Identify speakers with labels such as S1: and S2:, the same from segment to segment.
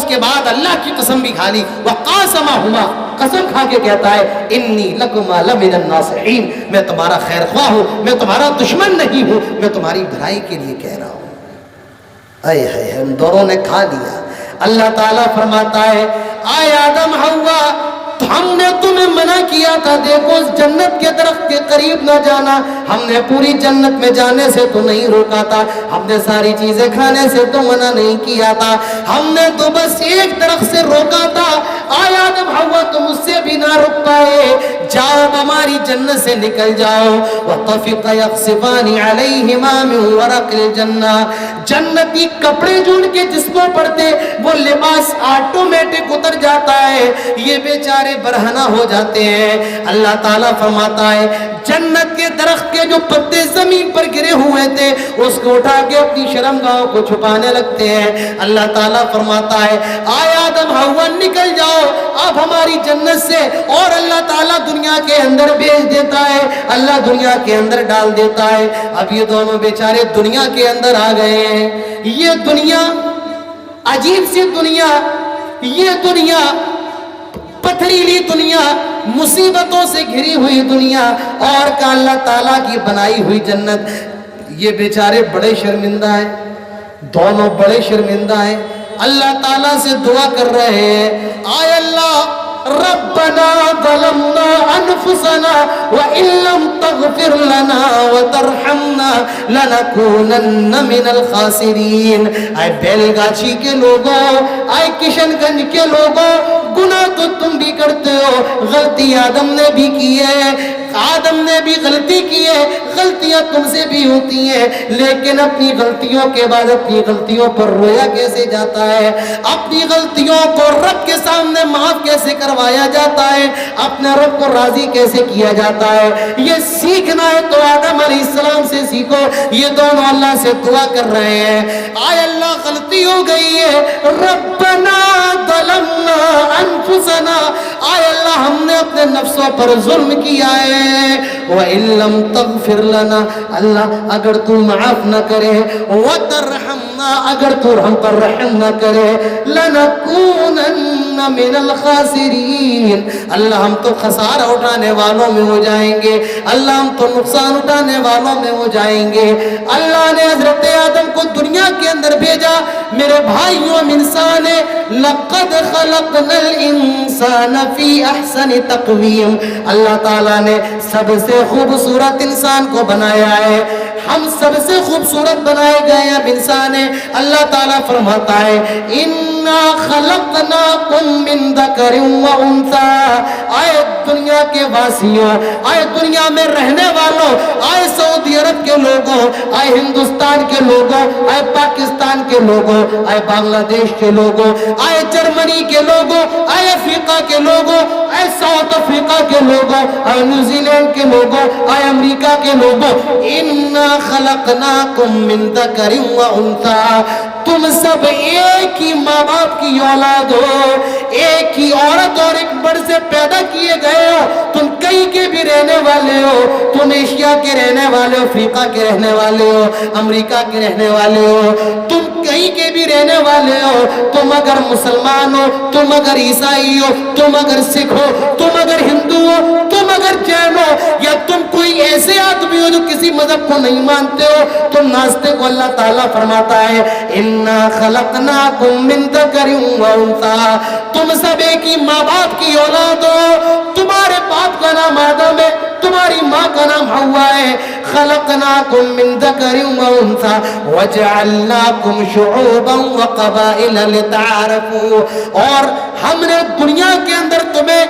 S1: کے بعد اللہ کی قسم بھی کھا لی. وقاسمہما, قسم کھا کے کہتا ہے انی لکما لمن الناصحین, میں تمہارا خیر خواہ ہوں, میں تمہارا دشمن نہیں ہوں, میں تمہاری بھلائی کے لیے کہہ رہا ہوں. اے ہے ان دونوں نے کھا لیا. اللہ تعالیٰ فرماتا ہے آئے آدم حوا, ہم نے تمہیں منع کیا تھا, دیکھو اس جنت کے درخت کے قریب نہ جانا, ہم نے پوری جنت میں جانے سے تو نہیں روکا تھا, ہم نے ساری چیزیں کھانے سے تو منع نہیں کیا تھا, ہم نے تو بس ایک درخت سے روکا تھا. آئے آدم حوا تم اس سے بھی نہ رک پائے, جاؤ ہماری جنت سے نکل جاؤ. وَطَفِقَ يَخْصِفَانِ عَلَيْهِمَا مِنْ وَرَقِ الْجَنَّةِ, جنتی کپڑے جو ان کے جسموں پڑتے وہ لباس آٹومیٹک اتر جاتا ہے, یہ بیچارے برہنہ ہو جاتے ہیں. اللہ تعالیٰ فرماتا ہے جنت کے درخت کے جو پتے زمین پر گرے ہوئے تھے اس کو اٹھا کے اپنی شرمگاہوں کو چھپانے لگتے ہیں. اللہ تعالیٰ فرماتا ہے آئے آدم حوا نکل جاؤ اب ہماری جنت سے, اور اللہ تعالیٰ دنیا کے اندر بھیج دیتا ہے, اللہ دنیا کے اندر ڈال دیتا ہے. اب یہ دونوں بیچارے دنیا کے اندر آ گئے ہیں. یہ دنیا عجیب سی دنیا, یہ دنیا پتھریلی دنیا, مصیبتوں سے گھری ہوئی دنیا, اور کا اللہ تعالیٰ کی بنائی ہوئی جنت. یہ بیچارے بڑے شرمندہ ہیں, دونوں بڑے شرمندہ ہیں. اللہ تعالیٰ سے دعا کر رہے ہیں آئے اللہ ربنا ظلمنا انفسنا وان لم تغفر لنا وترحمنا لنكونن من الخاسرین. اے بیل گاچھی کے لوگوں, اے کشن گنج کے لوگوں, گناہ تو تم بھی کرتے ہو, غلطی آدم نے بھی کی ہے, آدم نے بھی غلطی کی ہے, غلطیاں تم سے بھی ہوتی ہیں, لیکن اپنی غلطیوں کے بعد اپنی غلطیوں پر رویا کیسے جاتا ہے, اپنی غلطیوں کو رب کے سامنے معاف کیسے کروایا جاتا ہے, اپنے رب کو راضی کیسے کیا جاتا ہے, یہ سیکھنا ہے تو آدم علیہ السلام سے سیکھو. یہ دونوں اللہ سے دعا کر رہے ہیں آئے اللہ غلطی ہو گئی ہے, ربنا ظلمنا انفسنا, آئے اللہ ہم نے اپنے نفسوں پر ظلم کیا ہے, وَإِن لَمْ تَغْفِرْ لَنَا, اللہ اگر تو معاف نہ کرے, وَتَرْحَمْنَا, اگر تو ہم پر رحم نہ کرے, لَنَكُونَنَّ مِنَ الْخَاسِرِينَ, اللہ ہم تو خسارہ اٹھانے والوں میں ہو جائیں گے, اللہ ہم تو نقصان اٹھانے والوں میں ہو جائیں گے. اللہ نے حضرت آدم کو دنیا کے اندر بھیجا. میرے بھائیوں انسان ہے, لَقَدْ خَلَقْنَا الْإِنسَانَ فِي أَحْسَنِ تَقْوِيمٍ, اللہ تعالیٰ نے سب سے خوبصورت انسان کو بنایا ہے, ہم سب سے خوبصورت بنائے گئے ہیں اب انسان ہے. اللہ تعالیٰ فرماتا ہے اِنَّا خَلَقْنَاكُم مِّن ذَكَرٍ وَأُنثَىٰ, آئے دنیا کے واسیوں, آئے دنیا میں رہنے والوں, آئے سعودی عرب کے لوگوں, آئے ہندوستان کے لوگوں, آئے پاکستان کے لوگوں, آئے بنگلہ دیش کے لوگوں, آئے جرمنی کے لوگوں, آئے افریقہ کے لوگوں, آئے ساؤتھ افریقہ کے لوگوں, آئے نیوزی لینڈ کے لوگوں, آئے امریکہ کے لوگوں, اِنَّا خَلَقْنَاكُم مِّن ذَكَرٍ وَأُنثَىٰ, تم سب ایک ہی ماں باپ کی اولاد ہو, ایک ہی عورت اور ایک مرد سے پیدا کیے گئے ہو. تم کہیں کے بھی رہنے والے ہو, تم ایشیا کے رہنے والے ہو, افریقہ کے رہنے والے ہو, امریکہ کے رہنے والے ہو, تم کہیں کے بھی رہنے والے ہو. تم اگر مسلمان ہو, تم اگر عیسائی ہو, تم اگر سکھ ہو, تم اگر ہندو ہو, تم اگر جین ہو, یا تم کوئی ایسے آدمی ہو جو کسی مذہب کو نہیں مانتے ہو, تم ناچتے کو اللہ تعالیٰ فرماتا ہے اِنَّا خَلَقْنَاكُم مِّن ذَكَرٍ وَأُنثَىٰ, تم سب ایک ہی ماں باپ کی اولاد ہو. تمہارے باپ کا نام آدم ہے, تمہاری ماں کا نام حوا ہے. خَلَقْنَاكُم مِّن ذَكَرٍ وَأُنثَىٰ وَجَعَلْنَاكُمْ شُعُوبًا وَقَبَائِلَ لِتَعَارَفُوا, اور ہم نے دنیا کے اندر تمہیں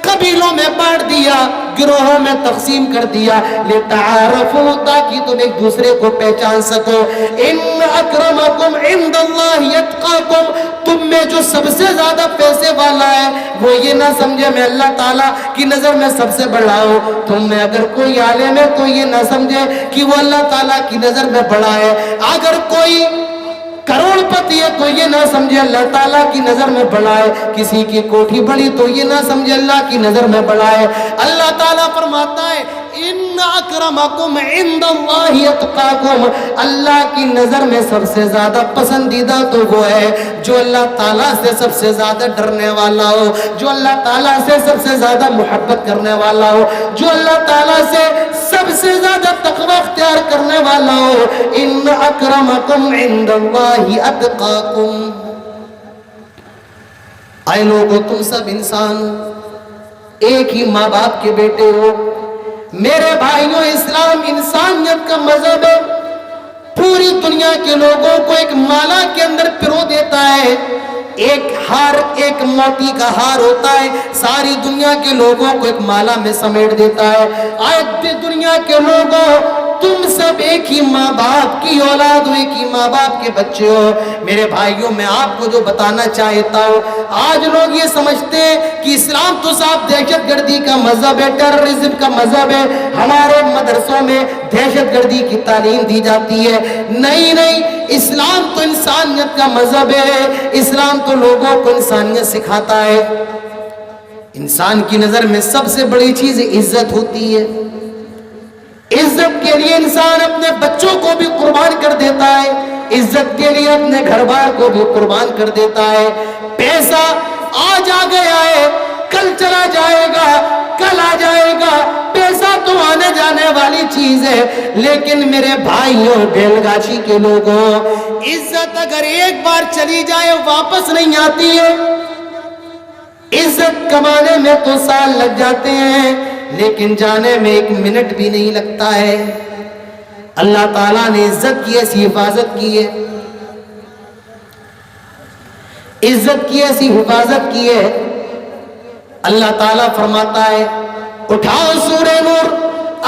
S1: قبیلوں میں بانٹ دیا, گروہوں میں تقسیم کر دیا, لِتَعَارَفُوا, تاکہ تم ایک دوسرے کو پہچان سکو. اِنَّ أَكْرَمَكُمْ عِنْدَ اللَّهِ يَتْقَاكُمْ, تم میں جو سب سے زیادہ پیسے والا ہے وہ یہ نہ سمجھے میں اللہ تعالیٰ کی نظر میں سب سے بڑا ہوں. تم میں اگر کوئی عالم ہے تو یہ نہ سمجھے کہ وہ اللہ تعالیٰ کی نظر میں بڑا ہے. اگر کوئی کروڑ پتی ہے تو یہ نہ سمجھے اللہ تعالیٰ کی نظر میں بڑا ہے. کسی کی کوٹھی بڑی تو یہ نہ سمجھے اللہ کی نظر میں بڑا ہے. اللہ تعالیٰ فرماتا ہے ان اکرمکم عند اللہ اتقاکم، اللہ کی نظر میں سب سے زیادہ پسندیدہ تو وہ ہے جو اللہ تعالیٰ سے سب سے زیادہ ڈرنے والا ہو، جو اللہ تعالیٰ سے سب سے زیادہ محبت کرنے والا ہو، جو اللہ تعالیٰ سے سب سے زیادہ تقوی اختیار کرنے والا ہو۔ ان اکرمکم عند اللہ اتقاکم۔ اے لوگو، تم سب انسان ہو، ایک ہی ماں باپ کے بیٹے ہو۔ میرے بھائیوں، اسلام انسانیت کا مذہب ہے، پوری دنیا کے لوگوں کو ایک مالا کے اندر پرو دیتا ہے۔ ایک ہار، ایک موتی کا ہار ہوتا ہے، ساری دنیا کے لوگوں کو ایک مالا میں سمیٹ دیتا ہے۔ آج دنیا کے لوگوں، تم سب ایک ہی ماں باپ کی اولاد ہو، ایک ہی ماں باپ کے بچے ہو۔ میرے بھائیوں، میں آپ کو جو بتانا چاہتا ہوں، آج لوگ یہ سمجھتے ہیں کہ اسلام تو صاحب دہشت گردی کا مذہب ہے، ٹیررزم کا مذہب ہے، ہمارے مدرسوں میں دہشت گردی کی تعلیم دی جاتی ہے۔ نہیں نہیں، اسلام تو انسانیت کا مذہب ہے، اسلام تو لوگوں کو انسانیت سکھاتا ہے۔ انسان کی نظر میں سب سے بڑی چیز عزت ہوتی ہے۔ عزت کے لیے انسان اپنے بچوں کو بھی قربان کر دیتا ہے، عزت کے لیے اپنے گھر بار کو بھی قربان کر دیتا ہے۔ پیسہ آج آ گیا ہے، کل چلا جائے گا، کل آ جائے گا، پیسہ تو آنے جانے والی چیز ہے۔ لیکن میرے بھائیوں، بیل گاچھی کے لوگوں، عزت اگر ایک بار چلی جائے واپس نہیں آتی ہے۔ عزت کمانے میں تو سال لگ جاتے ہیں، لیکن جانے میں 1 منٹ بھی نہیں لگتا ہے۔ اللہ تعالیٰ نے عزت کی ایسی حفاظت کی ہے، عزت کی ایسی حفاظت کی ہے۔ اللہ تعالیٰ فرماتا ہے، اٹھاؤ سورہ نور،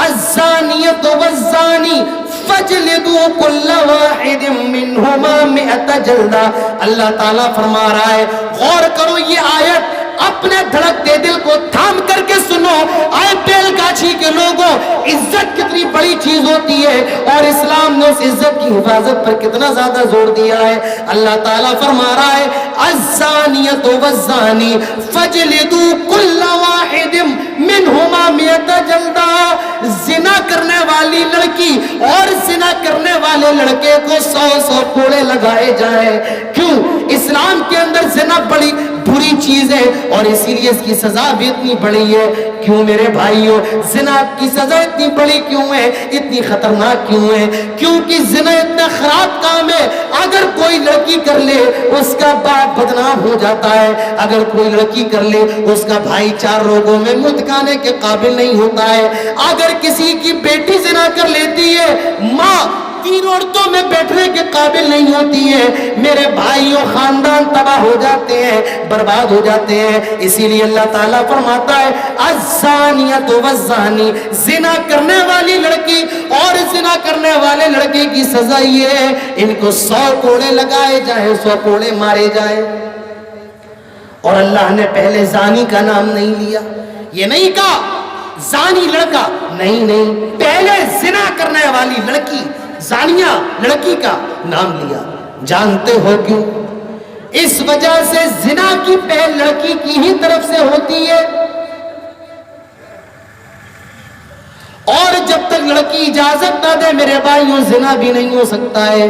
S1: الزانیۃ والزانی فجلدوا کل واحد منہما 100 جلدہ۔ اللہ تعالیٰ فرما رہا ہے، غور کرو یہ آیت، اپنے دھڑکتے دل کو تھام کر کے سنو۔ آئے بیل گاچھی کے لوگوں، عزت کتنی بڑی چیز ہوتی ہے، اور اسلام نے اس عزت کی حفاظت پر کتنا زیادہ زور دیا ہے۔ اللہ تعالیٰ فرما رہا ہے، الزانیۃ والزانی فجلدوا کل واحد منہما 100 جلدہ۔ زنا کرنے والی لڑکی اور زنا کرنے والے لڑکے کو 100 کوڑے لگائے جائیں۔ کیوں؟ اسلام کے اندر زنا بڑی بری چیز ہے، اور اسی لیے اس کی سزا بھی اتنی بڑی ہے۔ کیوں میرے بھائیوں، زنا کی سزا اتنی بڑی کیوں ہے، اتنی خطرناک کیوں ہے؟ کیونکہ زنا اتنا خراب کام ہے، اگر کوئی لڑکی کر لے اس کا باپ بدنام ہو جاتا ہے، اگر کوئی لڑکی کر لے اس کا بھائی 4 لوگوں میں منہ دکھانے کے قابل نہیں ہوتا ہے، اگر کسی کی بیٹی زنا کر لیتی ہے، ماں 3 عورتوں میں بیٹھنے کے قابل نہیں ہوتی ہے۔ میرے بھائیوں، خاندان تباہ ہو جاتے ہیں، برباد ہو جاتے ہیں۔ اسی لیے اللہ تعالیٰ فرماتا ہے، الزانیۃ والزانی، زنا کرنے والی لڑکی اور زنا کرنے والے لڑکے کی سزا یہ ہے، ان کو 100 کوڑے لگائے جائیں، 100 کوڑے مارے جائیں۔ اور اللہ نے پہلے زانی کا نام نہیں لیا، یہ نہیں کہا زانی لڑکا، نہیں، پہلے زنا کرنے والی لڑکی، زانیہ لڑکی کا نام لیا۔ جانتے ہو کیوں؟ اس وجہ سے زنا کی پہل لڑکی کی ہی طرف سے ہوتی ہے، اور جب تک لڑکی اجازت نہ دے میرے بھائیوں، زنا بھی نہیں ہو سکتا ہے۔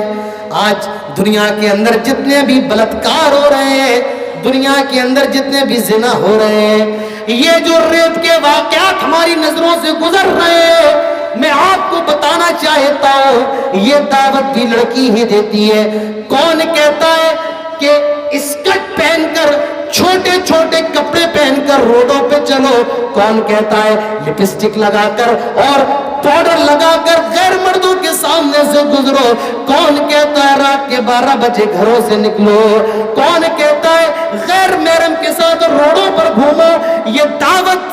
S1: آج دنیا کے اندر جتنے بھی بلاత్కాر ہو رہے ہیں، دنیا کے اندر جتنے بھی زنا ہو رہے ہیں، یہ جو ریپ کے واقعات ہماری نظروں سے گزر رہے ہیں، میں آپ کو بتانا چاہتا ہوں، یہ دعوت بھی لڑکی ہی دیتی ہے۔ کون کہتا ہے کہ اسکرٹ پہن کر، چھوٹے چھوٹے کپڑے پہن کر روڈوں پہ چلو؟ کون کہتا ہے لپسٹک لگا کر اور پاؤڈر لگا کر غیر مردوں کے سامنے سے گزرو؟ کون کہتا ہے رات کے 12 بجے گھروں سے نکلو؟ کون کہتا ہے غیر محرم کے ساتھ روڈوں پر گھومو؟ یہ دعوت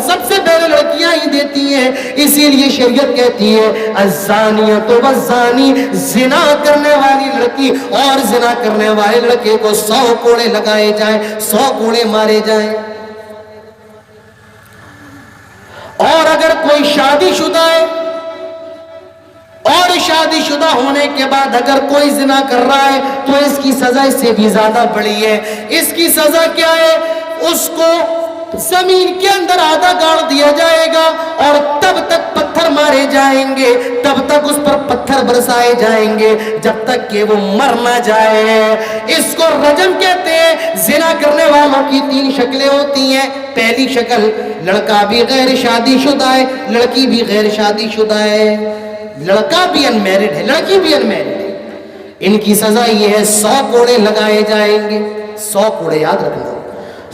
S1: سب سے پہلے لڑکیاں ہی دیتی ہیں۔ اسی لیے شریعت کہتی ہے، الزانیۃ والزانی، زنا کرنے والی لڑکی اور زنا کرنے والے لڑکے کو 100 کوڑے لگائے جائیں، 100 کوڑے مارے جائیں۔ اور اگر کوئی شادی شدہ ہے اور شادی شدہ ہونے کے بعد اگر کوئی زنا کر رہا ہے تو اس کی سزا اس سے بھی زیادہ بڑی ہے۔ اس کی سزا کیا ہے؟ اس کو زمین کے اندر آدھا گاڑ دیا جائے گا اور تب تک پتھر مارے جائیں گے, تب تک اس پر پتھر برسائے جائیں گے جب تک کہ وہ مر نہ جائے. اس کو رجم کہتے ہیں. زنا کرنے والوں کی 3 شکلیں ہوتی ہیں. پہلی شکل, لڑکا بھی غیر شادی شدہ ہے, لڑکی بھی غیر شادی شدہ ہے, لڑکا بھی انمیرڈ ہے, لڑکی بھی انمیرڈ ہے. ان کی سزا یہ ہے 100 کوڑے لگائے جائیں گے. 100 کوڑے یاد رکھنا,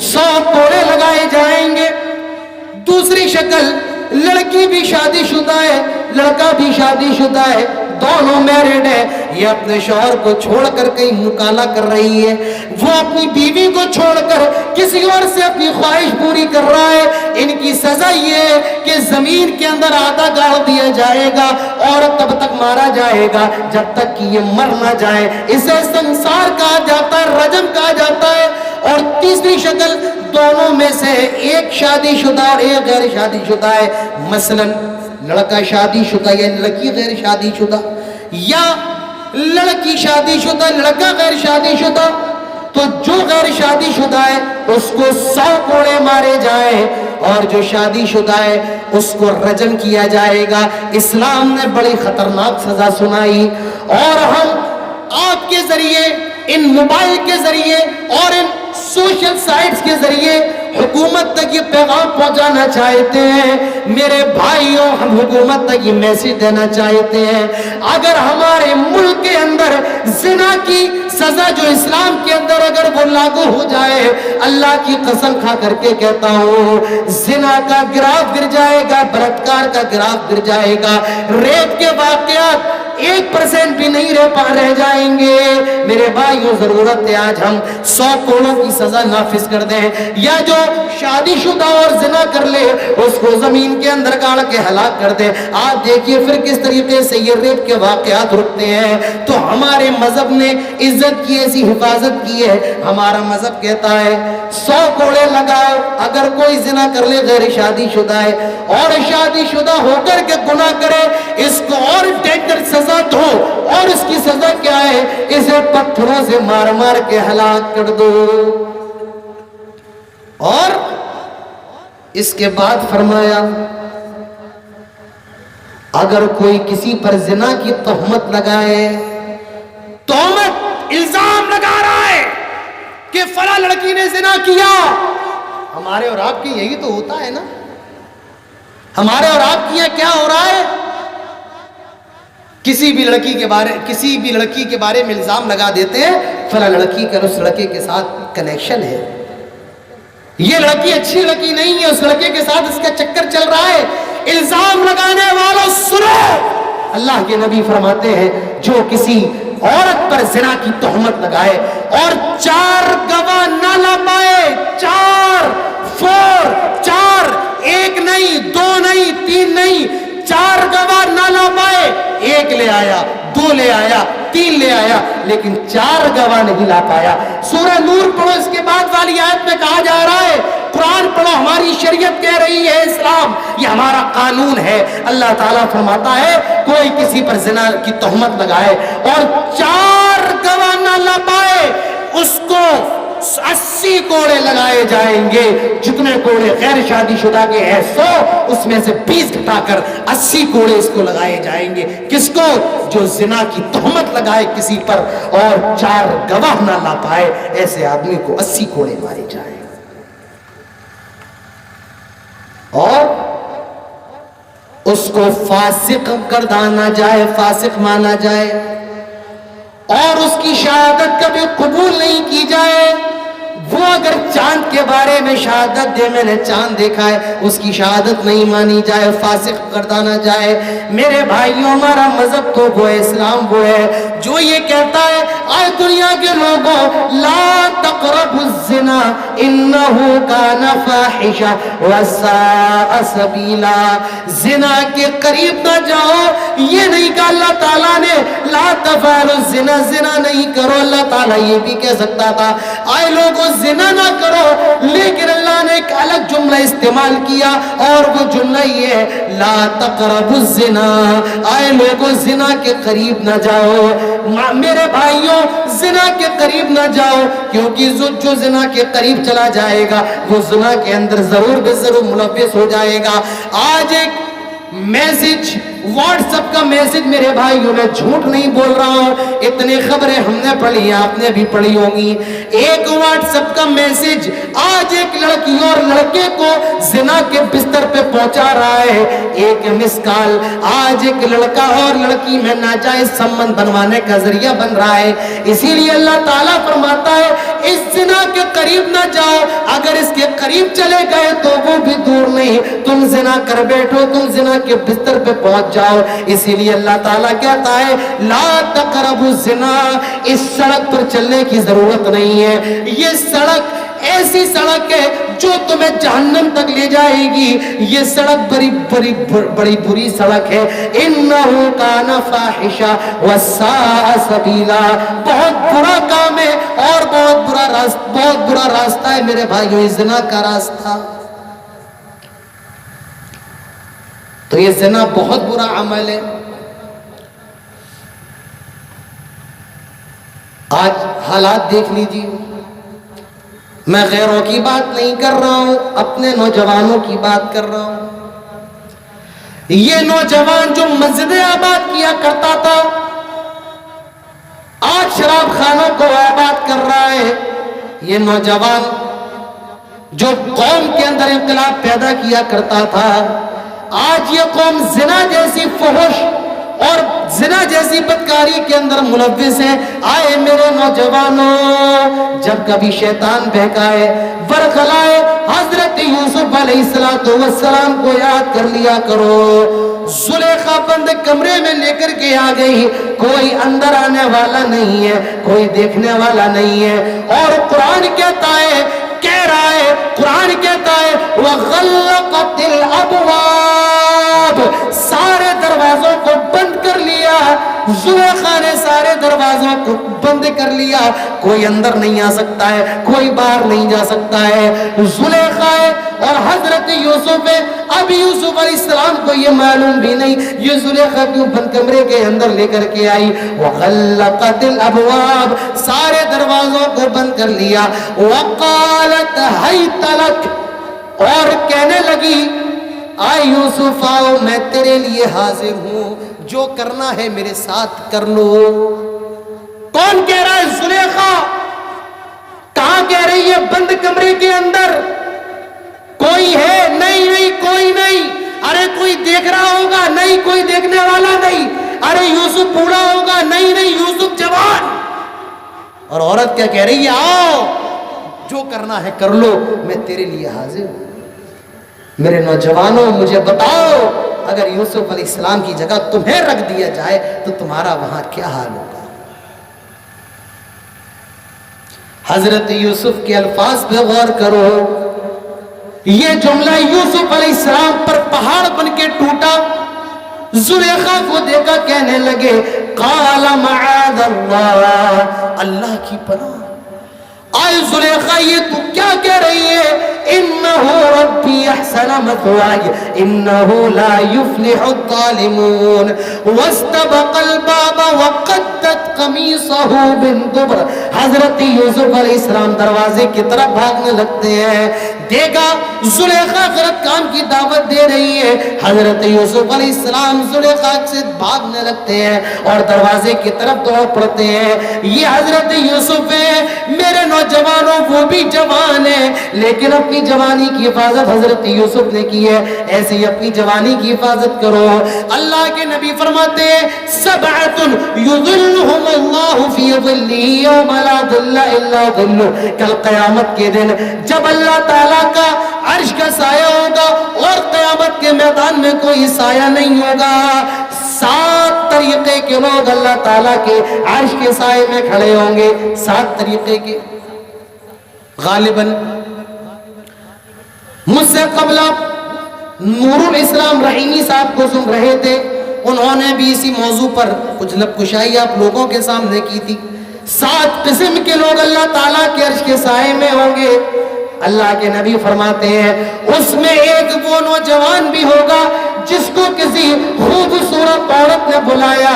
S1: 100 کوڑے لگائے جائیں گے. دوسری شکل, لڑکی بھی شادی شدہ ہے, لڑکا بھی شادی شدہ ہے, دونوں میرڈ ہے, یہ اپنے شوہر کو چھوڑ کر کہیں مکالمہ کر رہی ہے, وہ اپنی بیوی کو چھوڑ کر کسی اور سے اپنی خواہش پوری کر رہا ہے. ان کی سزا یہ ہے کہ زمین کے اندر آدھا گاڑ دیا جائے گا اور تب تک مارا جائے گا جب تک کہ یہ مر نہ جائے. اسے سنسار کہا جاتا ہے, رجم کہا جاتا ہے. اور تیسری شکل, دونوں میں سے ایک شادی شدہ اور ایک غیر شادی شدہ ہے. مثلا لڑکا شادی شدہ یا لڑکی غیر شادی شدہ, یا لڑکی شادی شدہ لڑکا غیر شادی شدہ, تو جو غیر شادی شدہ ہے اس کو 100 کوڑے مارے جائیں اور جو شادی شدہ ہے اس کو رجم کیا جائے گا. اسلام نے بڑی خطرناک سزا سنائی, اور ہم آپ کے ذریعے, ان موبائل کے ذریعے اور ان سوشل سائٹس کے ذریعے حکومت تک یہ پیغام پہنچانا چاہتے ہیں. میرے بھائیوں, ہم حکومت تک یہ میسیج دینا چاہتے ہیں, اگر ہمارے ملک کے اندر زنا کی سزا جو اسلام کے اندر اگر وہ لاگو ہو جائے, اللہ کی قسم کھا کر کے کہتا ہوں, زنا کا گراف گر جائے گا, بلاತ್ಕಾರ کا گراف گر جائے گا, ریپ کے واقعات 1% بھی نہیں رہ جائیں گے. میرے بھائیوں, ضرورت ہے آج ہم 100 کوڑوں کی سزا نافذ کر دیں, یا جو شادی شدہ اور زنا کر لے اس کو زمین کے اندر گاڑ کے ہلاک کر دیں. آپ دیکھیے پھر کس طریقے سے یہ ریپ کے واقعات رکتے ہیں. تو ہمارے مذہب نے عزت کی ایسی حفاظت کی ہے. ہمارا مذہب کہتا ہے 100 کوڑے لگاؤ اگر کوئی زنا کر لے غیر شادی شدہ ہے, اور شادی شدہ ہو کر کے گناہ کرے اس کو اور ڈینجر سزا دو. اور اس کی سزا کیا ہے, اسے پتھروں سے مار مار کے ہلاک کر دو. اور اس کے بعد فرمایا, اگر کوئی کسی پر زنا کی تہمت لگائے, تہمت الزام لگا رہا ہے کہ فلاں لڑکی نے زنا کیا, ہمارے اور آپ کی یہی تو ہوتا ہے نا, ہمارے اور آپ کی یہاں کیا ہو رہا ہے, کسی بھی لڑکی کے بارے میں الزام لگا دیتے ہیں فلاں لڑکی کا اس لڑکے کے ساتھ کنیکشن ہے, یہ لڑکی اچھی لڑکی نہیں ہے, اس لڑکے کے ساتھ اس کا چکر چل رہا ہے. الزام لگانے والوں سنو, اللہ کے نبی فرماتے ہیں جو کسی عورت پر زنا کی تہمت لگائے اور 4 گواہ نہ لا پائے, 4 1 نہیں 2 نہیں 3 نہیں, 4 گواہ نہ لا پائے, 1 لے آیا, 2 لے آیا, 3 لے آیا, لیکن 4 گواہ نہیں لا پایا. سورہ نور پڑھو, اس کے بعد والی آیت میں کہا جا رہا ہے, قرآن پڑھو, ہماری شریعت کہہ رہی ہے, اسلام یہ ہمارا قانون ہے. اللہ تعالیٰ فرماتا ہے کوئی کسی پر زنا کی تہمت لگائے اور 4 گواہ نہ لا پائے, اس کو 80 کوڑے لگائے جائیں گے. جتنے کوڑے غیر شادی شدہ کے ہیں 100, اس میں سے 20 گھٹا کر 80 کوڑے اس کو لگائے جائیں گے. کس کو, جو زنا کی تہمت لگائے کسی پر اور 4 گواہ نہ لا پائے, ایسے آدمی کو 80 کوڑے مارے جائیں. اور اس کو فاسق گردانا جائے, فاسق مانا جائے, اور اس کی شہادت کبھی قبول نہیں کی جائے. وہ اگر چاند کے بارے میں شہادت دے, میں نے چاند دیکھا ہے, اس کی شہادت نہیں مانی جائے, فاسق گردانا جائے. میرے بھائیوں, ہمارا مذہب تو وہ ہے, اسلام وہ ہے جو یہ کہتا ہے اے دنیا کے لوگوں, لا تقربوا الزنا انه كان فاحشا وساء سبیلا, زنا کے قریب نہ جاؤ. یہ نہیں کہا اللہ تعالیٰ نے لا تفعلوا الزنا, زنا نہیں کرو. اللہ تعالیٰ یہ بھی کہہ سکتا تھا اے لوگوں زنا نہ کرو, لیکن اللہ نے ایک الگ جملہ استعمال کیا, اور وہ جملہ یہ ہے لا تقربوا الزنا, اے لوگوں زنا کے قریب نہ جاؤ. میرے بھائیوں زنا کے قریب نہ جاؤ، کیونکہ جو زنا کے قریب چلا جائے گا وہ زنا کے اندر ضرور بے ضرور ملوث ہو جائے گا۔ آج ایک میسج، واٹس ایپ کا میسج میرے بھائیوں، میں جھوٹ نہیں بول رہا ہوں، اتنی خبریں ہم نے پڑھی ہیں، آپ نے بھی پڑھی ہوں گی۔ ایک واٹس ایپ کا میسج آج ایک لڑکی اور لڑکے کو زنا کے بستر پہ پہنچا رہا ہے۔ ایک مس کال آج ایک لڑکا اور لڑکی میں ناجائز سمبند بنوانے کا ذریعہ بن رہا ہے۔ اسی لیے اللہ تعالیٰ فرماتا ہے اس زنا کے قریب نہ جاؤ، اگر اس کے قریب چلے گئے تو وہ بھی دور نہیں، تم زنا کر بیٹھو، تم زنا کے بستر پہ پہنچ جاؤ۔ اسی لیے اللہ تعالیٰ کہتا ہے لا تقربوا الزنا، اس سڑک پر چلنے کی ضرورت نہیں ہے، یہ سڑک ایسی سڑک ہے جو تمہیں جہنم تک لے جائے گی، یہ سڑک بڑی بری سڑک ہے۔ انہو کان فاحشہ وساء سبیلا، بہت برا کام ہے اور بہت برا راستہ ہے میرے بھائیو، زنا کا راستہ۔ تو یہ زنا بہت برا عمل ہے۔ آج حالات دیکھ لیجیے، میں غیروں کی بات نہیں کر رہا ہوں، اپنے نوجوانوں کی بات کر رہا ہوں۔ یہ نوجوان جو مسجد آباد کیا کرتا تھا آج شراب خانوں کو آباد کر رہا ہے۔ یہ نوجوان جو قوم کے اندر انقلاب پیدا کیا کرتا تھا آج یہ قوم زنا جیسی فحش اور زنا جیسی بدکاری کے اندر ملوث ہے۔ آئے میرے نوجوانوں، جب کبھی شیطان بہکائے ورغلائے، حضرت یوسف علیہ السلام کو یاد کر لیا کرو۔ زلیخا بند کمرے میں لے کر کے آ گئی، کوئی اندر آنے والا نہیں ہے، کوئی دیکھنے والا نہیں ہے، اور قرآن کہتا ہے، کہہ رہا ہے، قرآن کہتا ہے وَغَلَّقَتِ الْأَبْوَابِ، سارے دروازوں کو بند کر لیا۔ زلیخا نے سارے دروازوں کو بند کر لیا، کوئی اندر نہیں آ سکتا ہے، کوئی باہر نہیں جا سکتا ہے۔ زلیخا ہے اور حضرت یوسف ہے۔ اب یوسف علیہ السلام کو یہ معلوم بھی نہیں یہ زلیخا کیوں بند کمرے کے اندر لے کر کے آئی۔ وَغَلَّقَتِ الْأَبْوَابِ، سارے دروازوں کو بند کر لیا۔ وَقَالَتْ هَيْتَ لَكَ، اور کہنے لگی آئے یوسف آؤ، میں تیرے لیے حاضر ہوں، جو کرنا ہے میرے ساتھ کر لو۔ کون کہہ رہا ہے؟ زلیخا۔ کہاں کہہ رہی ہے؟ بند کمرے کے اندر۔ کوئی ہے؟ نہیں کوئی نہیں۔ ارے کوئی دیکھ رہا ہوگا؟ نہیں کوئی دیکھنے والا نہیں۔ ارے یوسف بوڑھا ہوگا؟ نہیں یوسف جوان۔ اور عورت کیا کہہ رہی ہے؟ آؤ، جو کرنا ہے کر لو، میں تیرے لیے حاضر ہوں۔ میرے نوجوانوں مجھے بتاؤ، اگر یوسف علیہ السلام کی جگہ تمہیں رکھ دیا جائے تو تمہارا وہاں کیا حال ہوگا؟ حضرت یوسف کے الفاظ پہ غور کرو۔ یہ جملہ یوسف علیہ السلام پر پہاڑ بن کے ٹوٹا۔ زلیخا کو دیکھا، کہنے لگے قال معاذ اللہ، اللہ کی پناہ۔ آئے زلیخا یہ تو کیا کہہ رہی ہے؟ انہو ربی احسن مثواي انہو لا یفلح الظالمون واستبق الباب وقدت قمیصہ من دبر۔ حضرت یوسف علیہ السلام دروازے کی طرف بھاگنے لگتے ہیں، دیکھا زلیخا غلط کام کی دعوت دے رہی ہے۔ حضرت یوسف علیہ السلام زلیخا سے بھاگنے لگتے ہیں اور دروازے کی طرف دوڑ پڑتے ہیں۔ یہ حضرت یوسف ہے۔ میرے نوجوانوں وہ بھی جوان ہیں لیکن اپنی جوانی کی حفاظت حضرت یوسف نے کی ہے، ایسے ہی اپنی جوانی کی حفاظت کرو۔ اللہ کے نبی فرماتے ہیں سبعۃ یظلھم اللہ فی ظلہ یوم لا ظل الا ظلہ، کل قیامت کے دن جب اللہ تعالیٰ کا عرش کا سایہ ہوگا اور قیامت کے میدان میں کوئی سایہ نہیں ہوگا، 7 طریقے کے لوگ اللہ تعالیٰ کے عرش کے سائے میں کھڑے ہوں گے۔ 7 طریقے کے۔ غالباً مجھ سے قبل نور الاسلام رحیمی صاحب کو سن رہے تھے، انہوں نے بھی اسی موضوع پر کچھ لبکشائی آپ لوگوں کے سامنے کی تھی۔ 7 قسم کے لوگ اللہ تعالیٰ کے عرش کے سائے میں ہوں گے۔ اللہ کے نبی فرماتے ہیں اس میں ایک وہ نوجوان بھی ہوگا جس کو کسی خوبصورت عورت نے بلایا،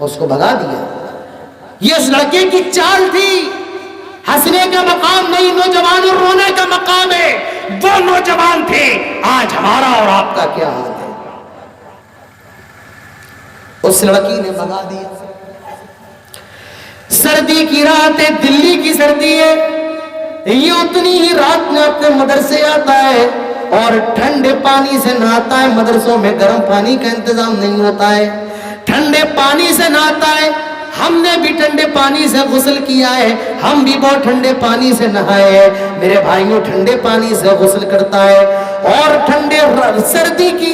S1: اس کو بھگا دیا۔ یہ اس لڑکے کی چال تھی، ہنسنے کا مقام نہیں، نوجوان اور رونے کا مقام ہے۔ وہ نوجوان تھے، آج ہمارا اور آپ کا کیا حال ہے؟ اس لڑکی نے بھگا دیا۔ سردی کی رات ہے، دلی کی سردی ہے، یہ اتنی ہی رات میں اپنے مدرسے آتا ہے اور ٹھنڈے پانی سے نہاتا ہے۔ مدرسوں میں گرم پانی کا انتظام نہیں ہوتا ہے، ٹھنڈے پانی سے نہاتا ہے۔ ہم نے بھی ٹھنڈے پانی سے غسل کیا ہے، ہم بھی بہت ٹھنڈے پانی سے نہائے ہیں۔ میرے بھائیوں، ٹھنڈے پانی سے غسل کرتا ہے اور ٹھنڈے سردی کی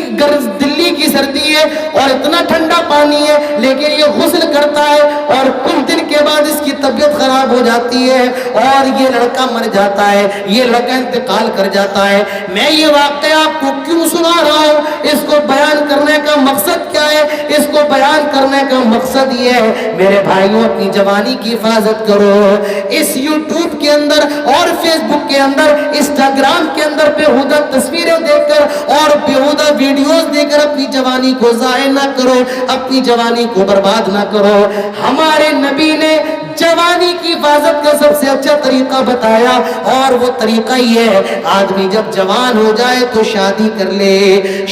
S1: دلی کی سردی ہے اور اتنا ٹھنڈا پانی ہے، لیکن یہ غسل کرتا ہے اور کچھ دن کے بعد اس کی طبیعت خراب ہو جاتی ہے اور یہ لڑکا مر جاتا ہے، یہ لڑکا انتقال کر جاتا ہے۔ میں یہ واقعہ آپ کو کیوں سنا رہا ہوں؟ اس کو بیان کرنے کا مقصد کیا ہے؟ اس کو بیان کرنے کا مقصد یہ ہے میرے بھائیوں، اپنی جوانی کی حفاظت کرو۔ اس یوٹیوب کے اندر اور فیس بک کے اندر، انسٹاگرام کے اندر بےہودہ تصویریں دیکھ کر اور بےہودہ ویڈیوز دیکھ کر اپنی جوانی کو ضائع نہ کرو، اپنی جوانی کو برباد نہ کرو۔ ہمارے نبی نے جوانی کی حفاظت کا سب سے اچھا طریقہ بتایا اور وہ طریقہ یہ ہے، آدمی جب جوان ہو جائے تو شادی کر لے،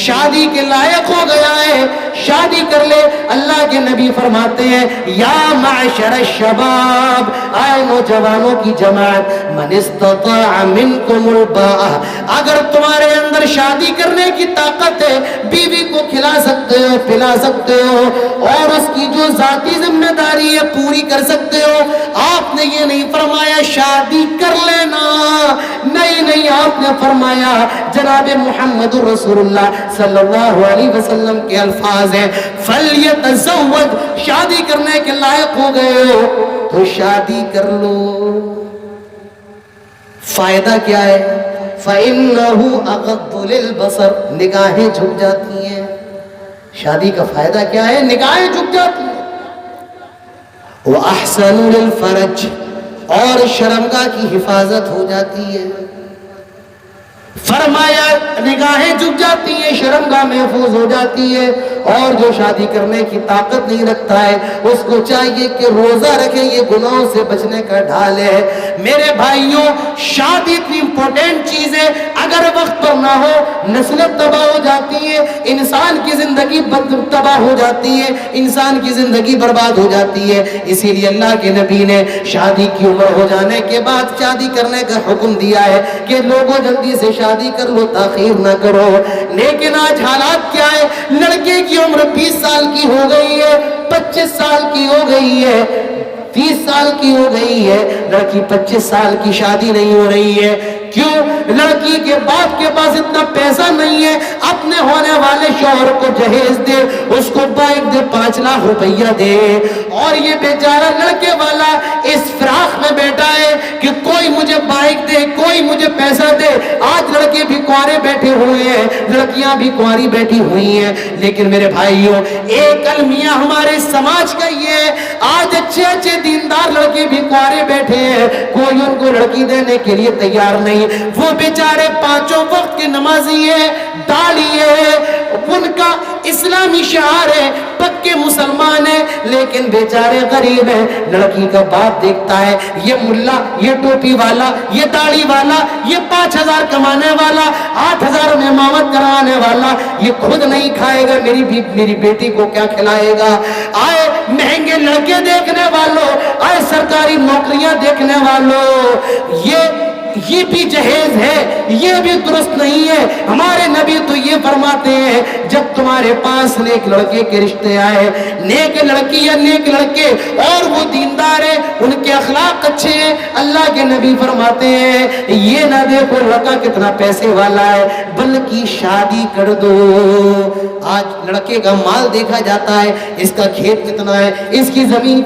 S1: شادی کے لائق ہو گیا ہے شادی کر لے۔ اللہ کے نبی فرماتے ہیں، یا معشر الشباب، اے نوجوانوں کی جماعت، من استطاع منکم الباء، اگر تمہارے اندر شادی کرنے کی طاقت ہے، بیوی کو کھلا سکتے ہو، پلا سکتے ہو اور اس کی جو ذاتی ذمہ داری ہے پوری کر سکتے ہو۔ آپ نے یہ نہیں فرمایا شادی کر لینا، نہیں، آپ نے فرمایا، جناب محمد رسول اللہ صلی اللہ علیہ وسلم کے الفاظ ہیں، فَلْيَتَزَوَّجْ، شادی کرنے کے لائق ہو گئے ہو تو شادی کر لو۔ فائدہ کیا ہے؟ فَإِنَّهُ أَغَضُّ لِلْبَصَرِ، نگاہیں جھک جاتی ہیں۔ شادی کا فائدہ کیا ہے؟ نگاہیں جھک جاتی ہیں۔ وَأَحْسَنُ لِلْفَرَجِ، اور شرمگاہ کی حفاظت ہو جاتی ہے۔ فرمایا نگاہیں جھک جاتی ہیں، شرمگاہ محفوظ ہو جاتی ہے، اور جو شادی کرنے کی طاقت نہیں رکھتا ہے اس کو چاہیے کہ روزہ رکھے، یہ گناہوں سے بچنے کا ڈھال ہے۔ میرے بھائیوں، شادی اتنی امپورٹنٹ چیز ہے، اگر وقت پر نہ ہو نسلیں تباہ ہو جاتی ہیں، انسان کی زندگی تباہ ہو جاتی ہے، انسان کی زندگی برباد ہو جاتی ہے۔ اسی لیے اللہ کے نبی نے شادی کی عمر ہو جانے کے بعد شادی کرنے کا حکم دیا ہے کہ لوگوں جلدی سے شادی کر لو، تاخیر نہ کرو۔ لیکن آج حالات کیا ہے؟ لڑکے کی عمر 20 سال کی ہو گئی ہے، 25 سال کی ہو گئی ہے، 30 سال کی ہو گئی ہے، لڑکی 25 سال کی شادی نہیں ہو رہی ہے۔ کیوں؟ لڑکی کے باپ کے پاس اتنا پیسہ نہیں ہے اپنے ہونے والے شوہر کو جہیز دے، اس کو بائک دے، 5 لاکھ روپیہ دے، اور یہ بیچارہ لڑکے والا اس فراق میں بیٹھا ہے کہ کوئی مجھے بائک دے، کوئی مجھے پیسہ دے۔ آج لڑکے بھی کنوارے بیٹھے ہوئے ہیں، لڑکیاں بھی کنواری بیٹھی ہوئی ہیں، لیکن میرے بھائیوں ایک المیہ ہمارے سماج کا یہ ہے، آج اچھے دیندار لڑکے بھی کنوارے بیٹھے ہیں، کوئی ان کو لڑکی دینے کے لیے تیار نہیں۔ وہ بیچارے 5 وقت کے نمازی ہیں، داڑھی ہے، ان کا اسلامی شعار ہے، پکے مسلمان ہیں، لیکن بیچارے غریب ہیں۔ لڑکی کا باپ دیکھتا ہے یہ ملا، یہ ٹوپی والا، یہ داڑھی والا، یہ 5000 کمانے والا، 8000 میں امامت کرانے والا، یہ خود نہیں کھائے گا، میری بیٹی کو کیا کھلائے گا؟ آئے مہنگے لڑکے دیکھنے والوں، آئے سرکاری نوکریاں دیکھنے والوں، یہ بھی جہیز ہے، یہ بھی درست نہیں ہے۔ ہمارے نبی تو یہ فرماتے ہیں جب تمہارے پاس نیک لڑکے کے رشتے آئے، نیک لڑکی یا نیک لڑکے اور وہ دیندار ہیں، ان کے اخلاق اچھے ہیں، اللہ کے نبی فرماتے ہیں یہ نہ دیکھو لڑکا کتنا پیسے والا ہے، بلکہ شادی کر دو۔ آج لڑکے کا مال دیکھا جاتا ہے، اس کا کھیت کتنا ہے، اس کی زمین